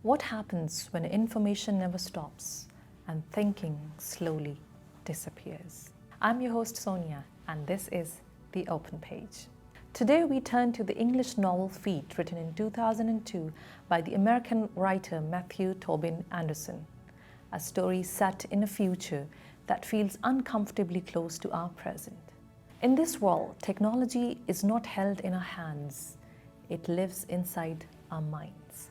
What happens when information never stops and thinking slowly disappears? I'm your host Sonia, and this is The Open Page. Today we turn to the English novel Feet, written in 2002 by the American writer Mathew Tobin Anderson, a story set in a future that feels uncomfortably close to our present. In this world, technology is not held in our hands, it lives inside our minds.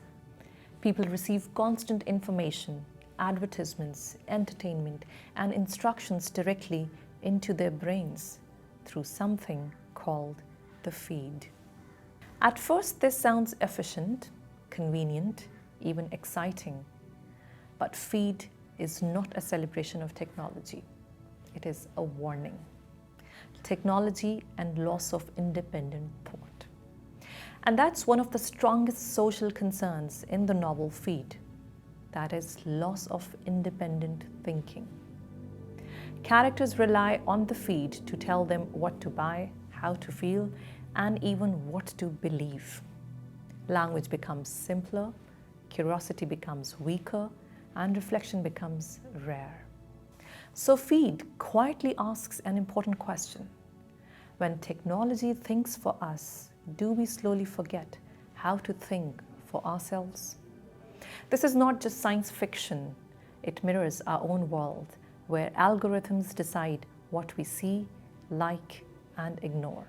People receive constant information, advertisements, entertainment, and instructions directly into their brains through something called the feed. At first, this sounds efficient, convenient, even exciting. But feed is not a celebration of technology. It is a warning. Technology and loss of independent thought. And that's one of the strongest social concerns in the novel Feed. That is loss of independent thinking. Characters rely on the feed to tell them what to buy, how to feel, and even what to believe. Language becomes simpler, curiosity becomes weaker, and reflection becomes rare. So Feed quietly asks an important question. When technology thinks for us, do we slowly forget how to think for ourselves? This is not just science fiction. It mirrors our own world, where algorithms decide what we see, like, and ignore.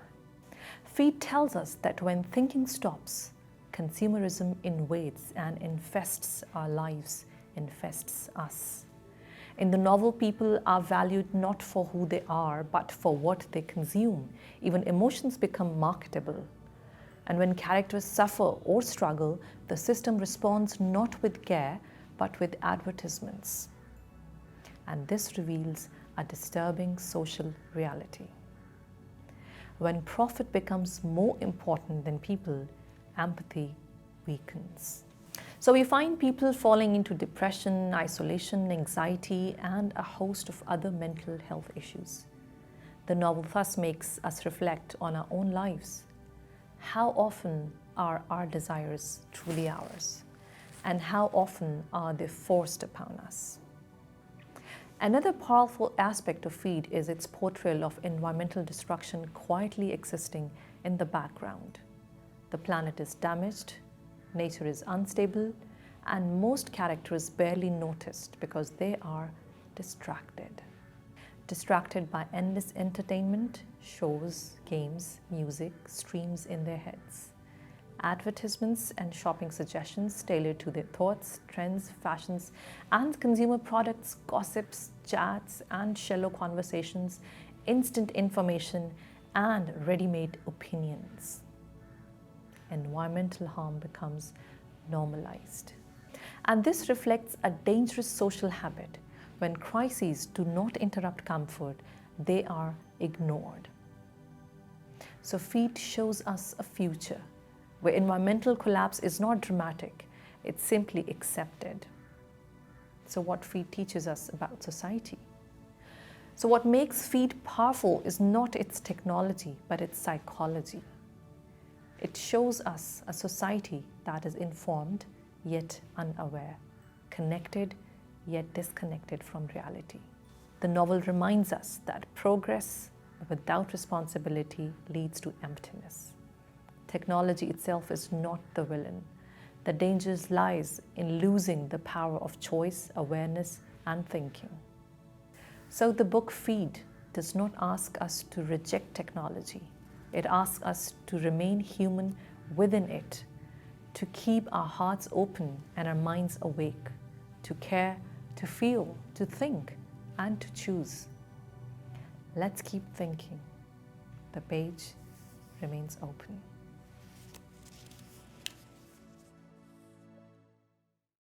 Feed tells us that when thinking stops, consumerism invades and infests our lives, infests us. In the novel, people are valued not for who they are, but for what they consume. Even emotions become marketable. And when characters suffer or struggle, the system responds not with care, but with advertisements. And this reveals a disturbing social reality. When profit becomes more important than people, empathy weakens. So we find people falling into depression, isolation, anxiety, and a host of other mental health issues. The novel thus makes us reflect on our own lives. How often are our desires truly ours? And how often are they forced upon us? Another powerful aspect of Feed is its portrayal of environmental destruction quietly existing in the background. The planet is damaged, nature is unstable, and most characters barely noticed because they are distracted. Distracted by endless entertainment, shows, games, music, streams in their heads. Advertisements and shopping suggestions tailored to their thoughts, trends, fashions, and consumer products, gossips, chats, and shallow conversations, instant information, and ready-made opinions. Environmental harm becomes normalized. And this reflects a dangerous social habit. When crises do not interrupt comfort, they are ignored. So Feed shows us a future where environmental collapse is not dramatic, it's simply accepted. So what Feed teaches us about society? So what makes Feed powerful is not its technology, but its psychology. It shows us a society that is informed, yet unaware, connected, yet disconnected from reality. The novel reminds us that progress without responsibility leads to emptiness. Technology itself is not the villain. The danger lies in losing the power of choice, awareness, and thinking. So the book Feed does not ask us to reject technology. It asks us to remain human within it, to keep our hearts open and our minds awake, to care, to feel, to think, and to choose. Let's keep thinking. The page remains open.